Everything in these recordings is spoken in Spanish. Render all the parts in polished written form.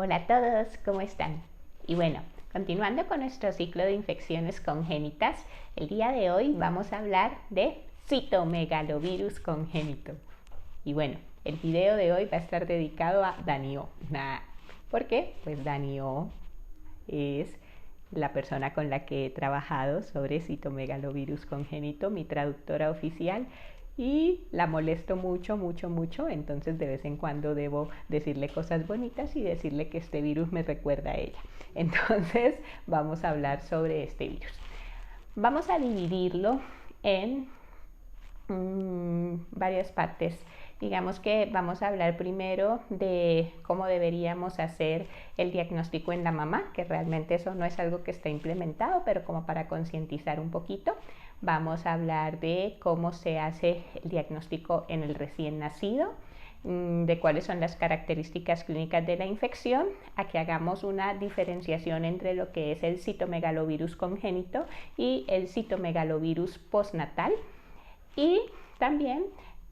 Hola a todos, ¿cómo están? Y bueno, continuando con nuestro ciclo de infecciones congénitas, el día de hoy vamos a hablar de citomegalovirus congénito. Y bueno, el video de hoy va a estar dedicado a Danió. ¿Por qué? Pues Danió es la persona con la que he trabajado sobre citomegalovirus congénito, mi traductora oficial, y la molesto mucho, entonces de vez en cuando debo decirle cosas bonitas y decirle que este virus me recuerda a ella. Entonces vamos a hablar sobre este virus. Vamos a dividirlo en varias partes. Digamos que vamos a hablar primero de cómo deberíamos hacer el diagnóstico en la mamá, que realmente eso no es algo que está implementado, pero como para concientizar un poquito. Vamos a hablar de cómo se hace el diagnóstico en el recién nacido, de cuáles son las características clínicas de la infección, a que hagamos una diferenciación entre lo que es el citomegalovirus congénito y el citomegalovirus postnatal, y también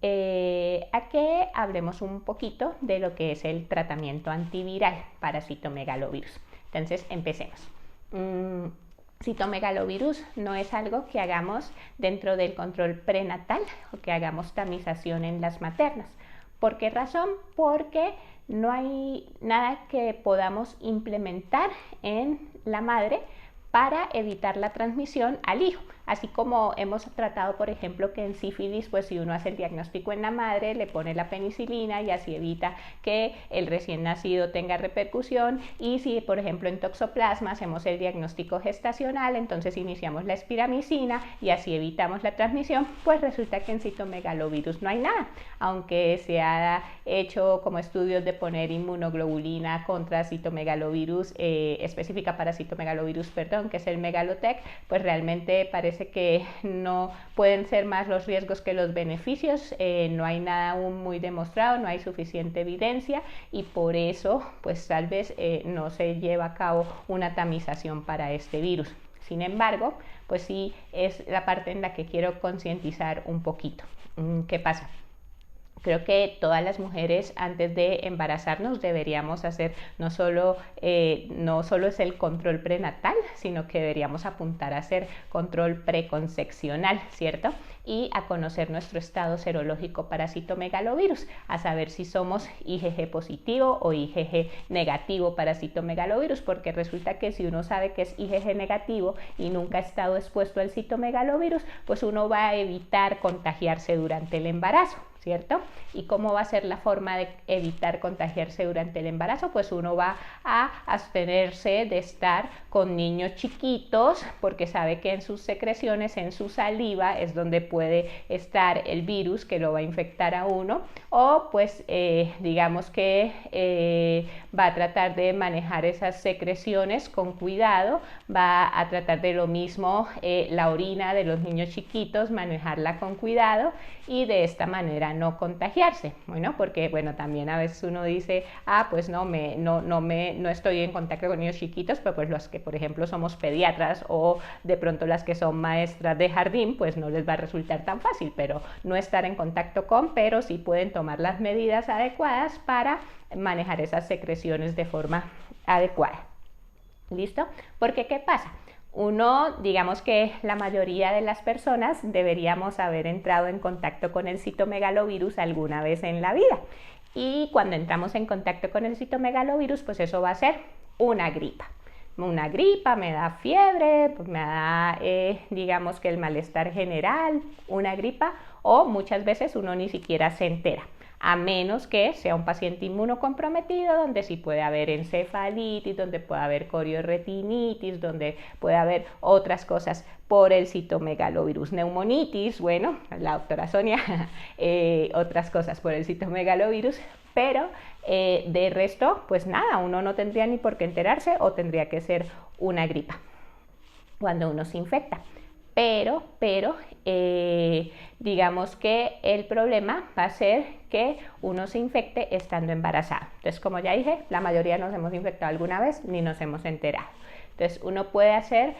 a que hablemos un poquito de lo que es el tratamiento antiviral para citomegalovirus. Entonces empecemos. Citomegalovirus no es algo que hagamos dentro del control prenatal o que hagamos tamización en las maternas. ¿Por qué razón? Porque no hay nada que podamos implementar en la madre para evitar la transmisión al hijo. Así como hemos tratado, por ejemplo, que en sífilis, pues si uno hace el diagnóstico en la madre, le pone la penicilina y así evita que el recién nacido tenga repercusión. Y si, por ejemplo, en toxoplasma hacemos el diagnóstico gestacional, entonces iniciamos la espiramicina y así evitamos la transmisión, pues resulta que en citomegalovirus no hay nada. Aunque se ha hecho como estudios de poner inmunoglobulina contra citomegalovirus, específica para citomegalovirus, que es el Megalotec, pues realmente parece que no pueden ser más los riesgos que los beneficios. No hay nada aún muy demostrado, no hay suficiente evidencia y por eso pues tal vez no se lleva a cabo una tamización para este virus. Sin embargo, pues sí es la parte en la que quiero concientizar un poquito. ¿Qué pasa? Creo que todas las mujeres antes de embarazarnos deberíamos hacer no solo es el control prenatal, sino que deberíamos apuntar a hacer control preconcepcional, ¿cierto? Y a conocer nuestro estado serológico para citomegalovirus, a saber si somos IgG positivo o IgG negativo para citomegalovirus, porque resulta que si uno sabe que es IgG negativo y nunca ha estado expuesto al citomegalovirus, pues uno va a evitar contagiarse durante el embarazo, ¿cierto? ¿Y cómo va a ser la forma de evitar contagiarse durante el embarazo? Pues uno va a abstenerse de estar con niños chiquitos, porque sabe que en sus secreciones, en su saliva, es donde puede estar el virus que lo va a infectar a uno, o pues digamos que va a tratar de manejar esas secreciones con cuidado, va a tratar de lo mismo la orina de los niños chiquitos, manejarla con cuidado y de esta manera no contagiarse. Bueno, porque bueno, también a veces uno dice, pues no estoy en contacto con niños chiquitos, pero pues los que por ejemplo somos pediatras o de pronto las que son maestras de jardín, pues no les va a resultar tan fácil, pero no estar en contacto con, pero sí pueden tomar las medidas adecuadas para manejar esas secreciones de forma adecuada. ¿Listo? Porque ¿qué pasa? Uno, digamos que la mayoría de las personas deberíamos haber entrado en contacto con el citomegalovirus alguna vez en la vida. Y cuando entramos en contacto con el citomegalovirus, pues eso va a ser una gripa. Una gripa, me da fiebre, pues me da, digamos que el malestar general, una gripa, o muchas veces uno ni siquiera se entera, a menos que sea un paciente inmunocomprometido, donde sí puede haber encefalitis, donde puede haber coriorretinitis, donde puede haber otras cosas por el citomegalovirus, neumonitis, bueno, la doctora Sonia, otras cosas por el citomegalovirus, pero de resto, pues nada, uno no tendría ni por qué enterarse o tendría que ser una gripa cuando uno se infecta. Pero digamos que el problema va a ser que uno se infecte estando embarazado. Entonces, como ya dije, la mayoría nos hemos infectado alguna vez ni nos hemos enterado. Entonces, uno puede hacer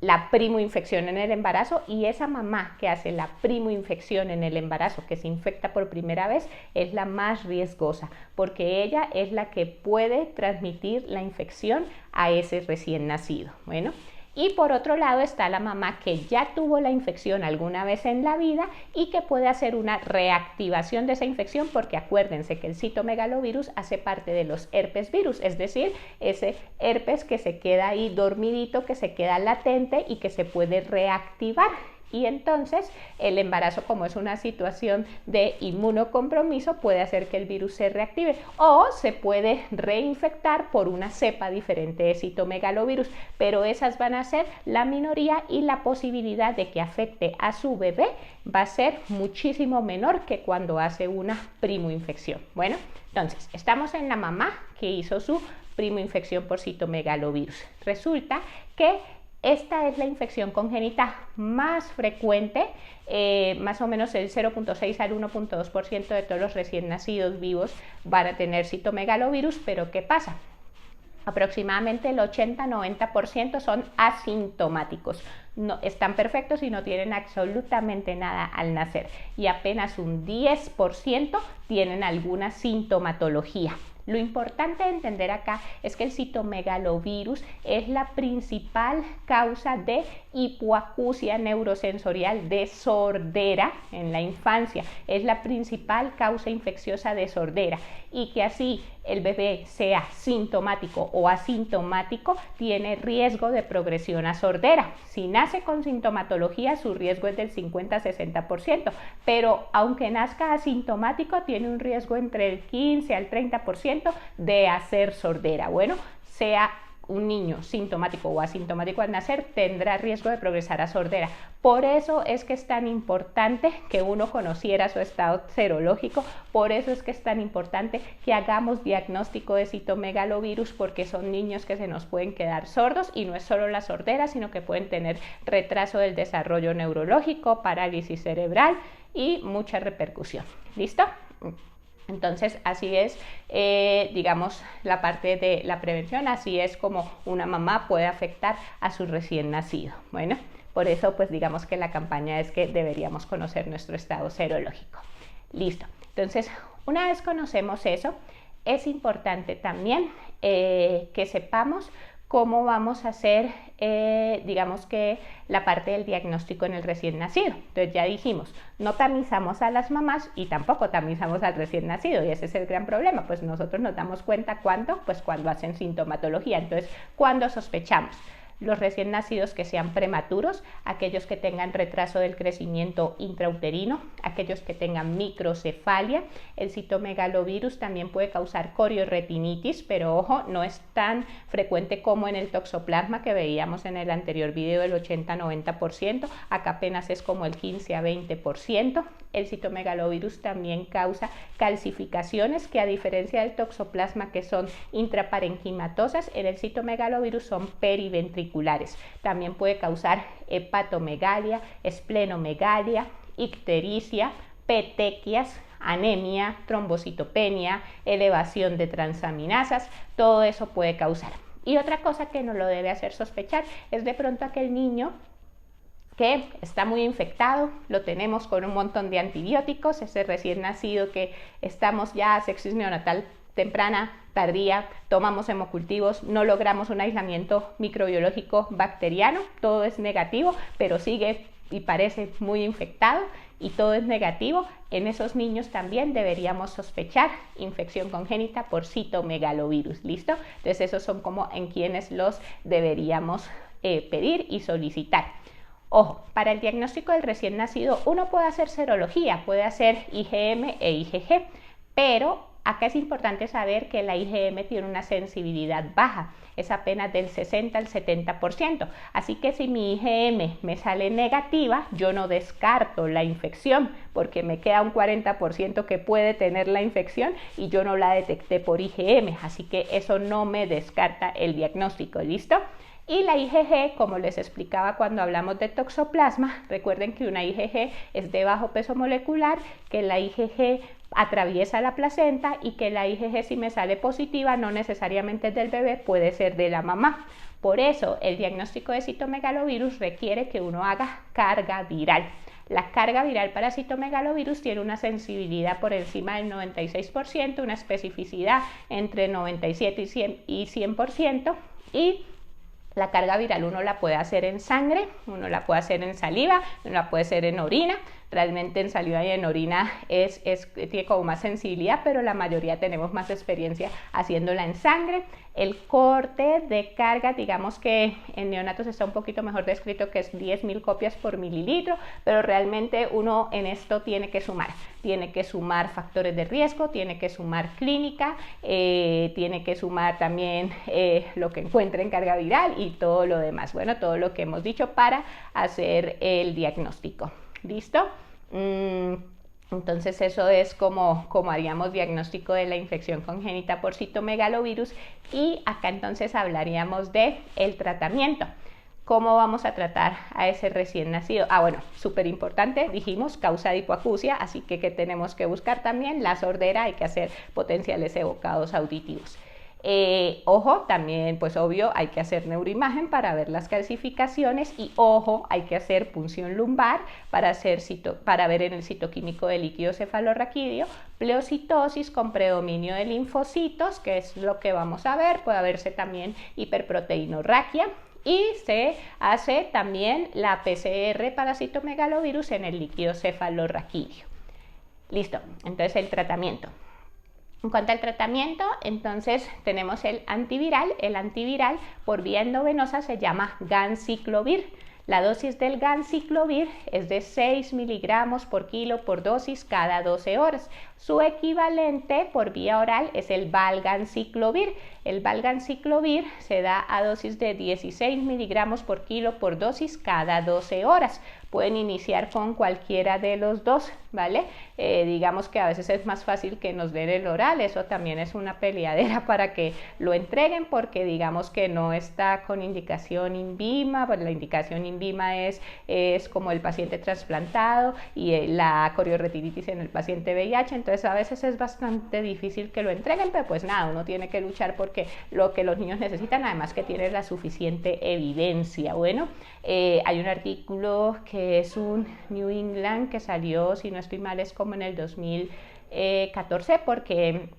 la primoinfección en el embarazo, y esa mamá que hace la primoinfección en el embarazo, que se infecta por primera vez, es la más riesgosa, porque ella es la que puede transmitir la infección a ese recién nacido. Bueno, y por otro lado está la mamá que ya tuvo la infección alguna vez en la vida y que puede hacer una reactivación de esa infección, porque acuérdense que el citomegalovirus hace parte de los herpes virus, es decir, ese herpes que se queda ahí dormidito, que se queda latente y que se puede reactivar. Y entonces el embarazo, como es una situación de inmunocompromiso, puede hacer que el virus se reactive o se puede reinfectar por una cepa diferente de citomegalovirus, pero esas van a ser la minoría y la posibilidad de que afecte a su bebé va a ser muchísimo menor que cuando hace una primoinfección. Bueno, entonces estamos en la mamá que hizo su primoinfección por citomegalovirus. Resulta que esta es la infección congénita más frecuente, más o menos el 0.6 al 1.2% de todos los recién nacidos vivos van a tener citomegalovirus, pero ¿qué pasa? Aproximadamente el 80-90% son asintomáticos, no, están perfectos y no tienen absolutamente nada al nacer, y apenas un 10% tienen alguna sintomatología. Lo importante de entender acá es que el citomegalovirus es la principal causa de hipoacusia neurosensorial de sordera en la infancia, es la principal causa infecciosa de sordera, y que así el bebé sea sintomático o asintomático tiene riesgo de progresión a sordera. Si nace con sintomatología, su riesgo es del 50-60%, pero aunque nazca asintomático tiene un riesgo entre el 15 al 30% de hacer sordera. Bueno, sea un niño sintomático o asintomático al nacer, tendrá riesgo de progresar a sordera. Por eso es que es tan importante que uno conociera su estado serológico, por eso es que es tan importante que hagamos diagnóstico de citomegalovirus, porque son niños que se nos pueden quedar sordos, y no es solo la sordera, sino que pueden tener retraso del desarrollo neurológico, parálisis cerebral y mucha repercusión. ¿Listo? Entonces, así es, digamos, la parte de la prevención, así es como una mamá puede afectar a su recién nacido. Bueno, por eso, pues digamos que la campaña es que deberíamos conocer nuestro estado serológico. Listo. Entonces, una vez conocemos eso, es importante también que sepamos cómo vamos a hacer, digamos que la parte del diagnóstico en el recién nacido. Entonces ya dijimos, no tamizamos a las mamás y tampoco tamizamos al recién nacido, y ese es el gran problema, pues nosotros nos damos cuenta cuándo, pues cuando hacen sintomatología. Entonces, ¿cuándo sospechamos? Los recién nacidos que sean prematuros, aquellos que tengan retraso del crecimiento intrauterino, aquellos que tengan microcefalia. El citomegalovirus también puede causar coriorretinitis, pero ojo, no es tan frecuente como en el toxoplasma que veíamos en el anterior video del 80-90%, acá apenas es como el 15-20%. El citomegalovirus también causa calcificaciones que, a diferencia del toxoplasma que son intraparenquimatosas, en el citomegalovirus son periventriculares. También puede causar hepatomegalia, esplenomegalia, ictericia, petequias, anemia, trombocitopenia, elevación de transaminasas, todo eso puede causar. Y otra cosa que nos lo debe hacer sospechar es de pronto aquel niño que está muy infectado, lo tenemos con un montón de antibióticos, ese recién nacido que estamos ya sepsis neonatal temprana, tardía, tomamos hemocultivos, no logramos un aislamiento microbiológico bacteriano, todo es negativo, pero sigue y parece muy infectado y todo es negativo. En esos niños también deberíamos sospechar infección congénita por citomegalovirus. ¿Listo? Entonces esos son como en quienes los deberíamos pedir y solicitar. Ojo, para el diagnóstico del recién nacido uno puede hacer serología, puede hacer IgM e IgG, pero acá es importante saber que la IgM tiene una sensibilidad baja, es apenas del 60 al 70%, así que si mi IgM me sale negativa, yo no descarto la infección, porque me queda un 40% que puede tener la infección y yo no la detecté por IgM, así que eso no me descarta el diagnóstico. ¿Listo? Y la IgG, como les explicaba cuando hablamos de toxoplasma, recuerden que una IgG es de bajo peso molecular, que la IgG atraviesa la placenta y que la IgG, si me sale positiva, no necesariamente es del bebé, puede ser de la mamá. Por eso el diagnóstico de citomegalovirus requiere que uno haga carga viral. La carga viral para citomegalovirus tiene una sensibilidad por encima del 96%, una especificidad entre 97 y 100%, y la carga viral uno la puede hacer en sangre, uno la puede hacer en saliva, uno la puede hacer en orina. Realmente en saliva y en orina tiene como más sensibilidad, pero la mayoría tenemos más experiencia haciéndola en sangre. El corte de carga, digamos que en neonatos está un poquito mejor descrito, que es 10.000 copias por mililitro, pero realmente uno en esto tiene que sumar factores de riesgo, tiene que sumar clínica, tiene que sumar también lo que encuentre en carga viral y todo lo demás, bueno, todo lo que hemos dicho para hacer el diagnóstico. ¿Listo? Entonces eso es como haríamos diagnóstico de la infección congénita por citomegalovirus, y acá entonces hablaríamos de el tratamiento. ¿Cómo vamos a tratar a ese recién nacido? Bueno, súper importante, dijimos causa de hipoacusia, así que ¿qué tenemos que buscar también? La sordera, hay que hacer potenciales evocados auditivos. Ojo, también pues obvio hay que hacer neuroimagen para ver las calcificaciones, y ojo, hay que hacer punción lumbar para ver en el citoquímico del líquido cefalorraquídeo pleocitosis con predominio de linfocitos, que es lo que vamos a ver. Puede haberse también hiperproteinorraquia, y se hace también la PCR para citomegalovirus en el líquido cefalorraquídeo. Listo, entonces el tratamiento. En cuanto al tratamiento, entonces tenemos el antiviral. El antiviral por vía endovenosa se llama ganciclovir. La dosis del ganciclovir es de 6 miligramos por kilo por dosis cada 12 horas. Su equivalente por vía oral es el valganciclovir. El valganciclovir se da a dosis de 16 miligramos por kilo por dosis cada 12 horas. Pueden iniciar con cualquiera de los dos, ¿vale? Digamos que a veces es más fácil que nos den el oral, eso también es una peleadera para que lo entreguen, porque digamos que no está con indicación INVIMA, pues la indicación INVIMA es como el paciente trasplantado y la corioretinitis en el paciente VIH, entonces a veces es bastante difícil que lo entreguen, pero pues nada, uno tiene que luchar porque lo que los niños necesitan, además que tiene la suficiente evidencia. Bueno, hay un artículo que es un New England que salió, si no estoy mal, es como en el 2014, porque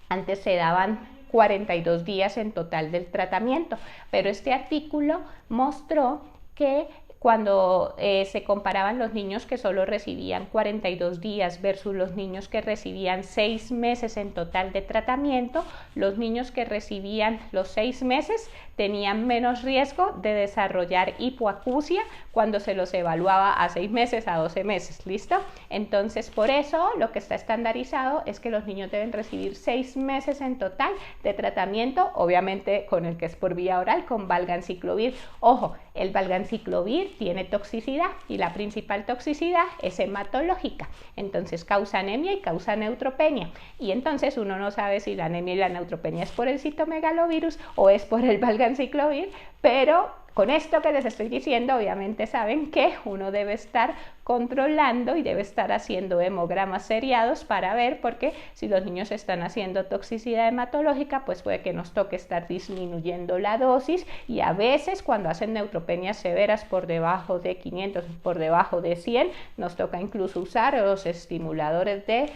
antes se daban 42 días en total del tratamiento, pero este artículo mostró que cuando se comparaban los niños que solo recibían 42 días versus los niños que recibían 6 meses en total de tratamiento, los niños que recibían los 6 meses tenían menos riesgo de desarrollar hipoacusia cuando se los evaluaba a 6 meses, a 12 meses, ¿listo? Entonces, por eso lo que está estandarizado es que los niños deben recibir 6 meses en total de tratamiento, obviamente con el que es por vía oral, con valganciclovir. Ojo, el valganciclovir tiene toxicidad y la principal toxicidad es hematológica, entonces causa anemia y causa neutropenia, y entonces uno no sabe si la anemia y la neutropenia es por el citomegalovirus o es por el valganciclovir, pero con esto que les estoy diciendo, obviamente saben que uno debe estar controlando y debe estar haciendo hemogramas seriados para ver, porque si los niños están haciendo toxicidad hematológica, pues puede que nos toque estar disminuyendo la dosis, y a veces cuando hacen neutropenias severas por debajo de 500, por debajo de 100, nos toca incluso usar los estimuladores de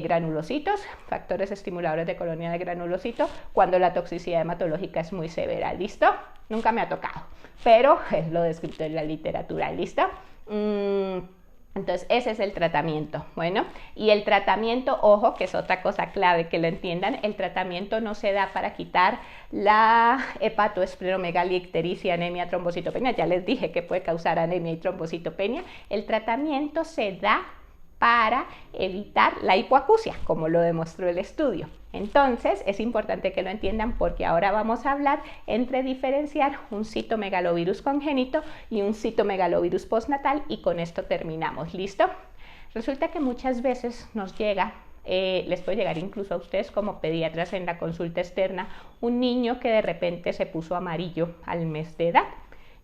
granulocitos, factores estimuladores de colonia de granulocitos, cuando la toxicidad hematológica es muy severa. ¿Listo? Nunca me ha tocado, pero es lo descrito en la literatura. ¿Listo? Entonces ese es el tratamiento. Bueno, y el tratamiento, ojo, que es otra cosa clave que lo entiendan, el tratamiento no se da para quitar la hepatoesplenomegalia, ictericia, anemia, trombocitopenia. Ya les dije que puede causar anemia y trombocitopenia. El tratamiento se da para evitar la hipoacusia, como lo demostró el estudio. Entonces es importante que lo entiendan, porque ahora vamos a hablar entre diferenciar un citomegalovirus congénito y un citomegalovirus postnatal, y con esto terminamos. ¿Listo? Resulta que muchas veces nos llega les puede llegar incluso a ustedes como pediatras en la consulta externa, un niño que de repente se puso amarillo al mes de edad.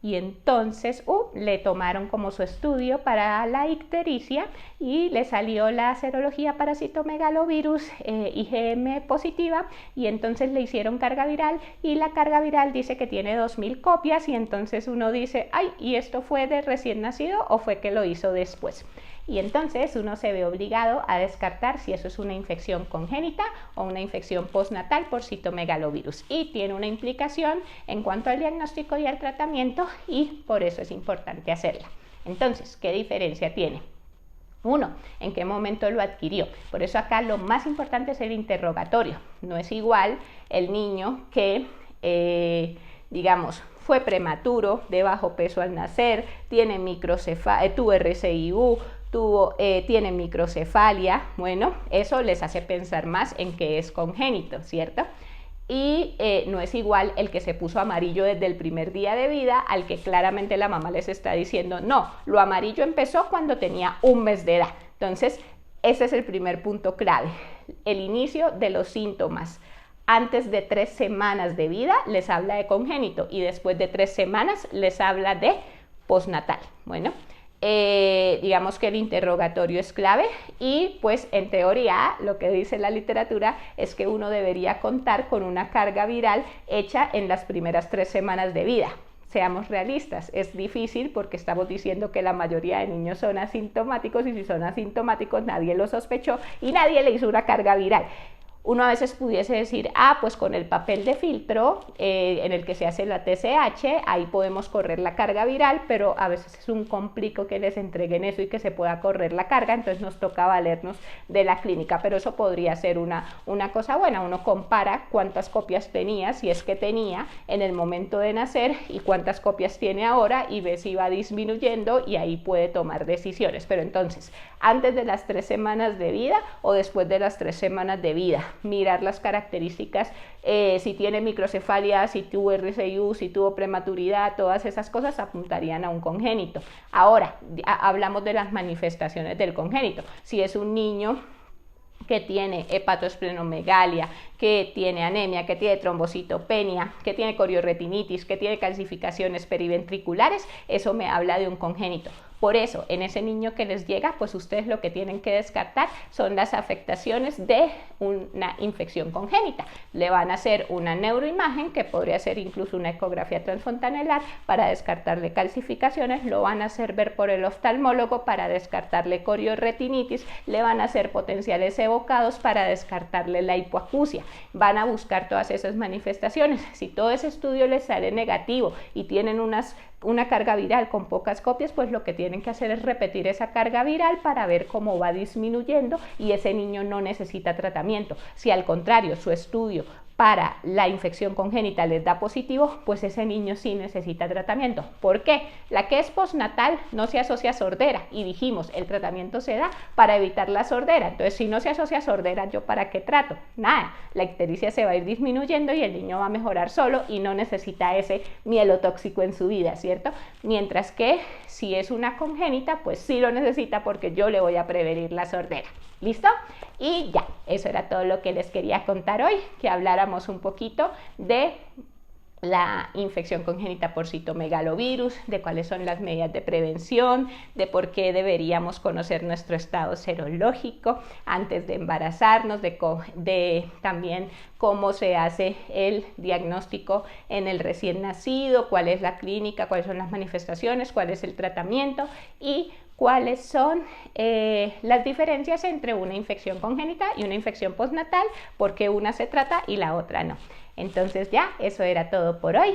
Y entonces le tomaron como su estudio para la ictericia y le salió la serología para citomegalovirus IgM positiva, y entonces le hicieron carga viral y la carga viral dice que tiene 2000 copias, y entonces uno dice, ay, ¿y esto fue de recién nacido o fue que lo hizo después? Y entonces uno se ve obligado a descartar si eso es una infección congénita o una infección postnatal por citomegalovirus. Y tiene una implicación en cuanto al diagnóstico y al tratamiento, y por eso es importante hacerla. Entonces, ¿qué diferencia tiene? Uno, ¿en qué momento lo adquirió? Por eso acá lo más importante es el interrogatorio. No es igual el niño que, digamos, fue prematuro, de bajo peso al nacer, tiene tuvo RCIU, tiene microcefalia. Bueno, eso les hace pensar más en que es congénito, ¿cierto? Y no es igual el que se puso amarillo desde el primer día de vida al que claramente la mamá les está diciendo, no, lo amarillo empezó cuando tenía un mes de edad. Entonces, ese es el primer punto clave, el inicio de los síntomas. Antes de 3 semanas de vida les habla de congénito, y después de 3 semanas les habla de postnatal. Bueno, digamos que el interrogatorio es clave, y pues en teoría lo que dice la literatura es que uno debería contar con una carga viral hecha en las primeras 3 semanas de vida. Seamos realistas, es difícil porque estamos diciendo que la mayoría de niños son asintomáticos, y si son asintomáticos nadie lo sospechó y nadie le hizo una carga viral. Uno a veces pudiese decir, pues con el papel de filtro en el que se hace la TSH, ahí podemos correr la carga viral, pero a veces es un complico que les entreguen eso y que se pueda correr la carga, entonces nos toca valernos de la clínica, pero eso podría ser una cosa buena. Uno compara cuántas copias tenía, si es que tenía, en el momento de nacer, y cuántas copias tiene ahora, y ve si va disminuyendo, y ahí puede tomar decisiones. Pero entonces, antes de las 3 semanas de vida o después de las 3 semanas de vida, mirar las características, si tiene microcefalia, si tuvo RCIU, si tuvo prematuridad, todas esas cosas apuntarían a un congénito. Ahora, hablamos de las manifestaciones del congénito. Si es un niño que tiene hepatoesplenomegalia, que tiene anemia, que tiene trombocitopenia, que tiene coriorretinitis, que tiene calcificaciones periventriculares, eso me habla de un congénito. Por eso, en ese niño que les llega, pues ustedes lo que tienen que descartar son las afectaciones de una infección congénita. Le van a hacer una neuroimagen, que podría ser incluso una ecografía transfontanelar, para descartarle calcificaciones, lo van a hacer ver por el oftalmólogo para descartarle coriorretinitis, le van a hacer potenciales evocados para descartarle la hipoacusia. Van a buscar todas esas manifestaciones. Si todo ese estudio les sale negativo y tienen una carga viral con pocas copias, pues lo que tienen que hacer es repetir esa carga viral para ver cómo va disminuyendo, y ese niño no necesita tratamiento. Si al contrario su estudio para la infección congénita les da positivo, pues ese niño sí necesita tratamiento. ¿Por qué? La que es postnatal no se asocia a sordera, y dijimos, el tratamiento se da para evitar la sordera. Entonces, si no se asocia a sordera, ¿yo para qué trato? Nada, la ictericia se va a ir disminuyendo y el niño va a mejorar solo y no necesita ese mielotóxico en su vida, ¿cierto? Mientras que si es una congénita, pues sí lo necesita, porque yo le voy a prevenir la sordera. ¿Listo? Y ya, eso era todo lo que les quería contar hoy, que habláramos un poquito de la infección congénita por citomegalovirus, de cuáles son las medidas de prevención, de por qué deberíamos conocer nuestro estado serológico antes de embarazarnos, de también cómo se hace el diagnóstico en el recién nacido, cuál es la clínica, cuáles son las manifestaciones, cuál es el tratamiento y cuáles son las diferencias entre una infección congénita y una infección postnatal, porque una se trata y la otra no. Entonces ya, eso era todo por hoy.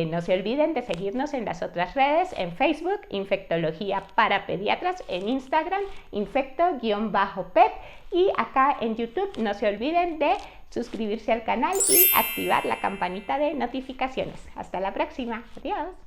No se olviden de seguirnos en las otras redes, en Facebook, Infectología para Pediatras, en Instagram, infecto_pep, y acá en YouTube no se olviden de suscribirse al canal y activar la campanita de notificaciones. Hasta la próxima. Adiós.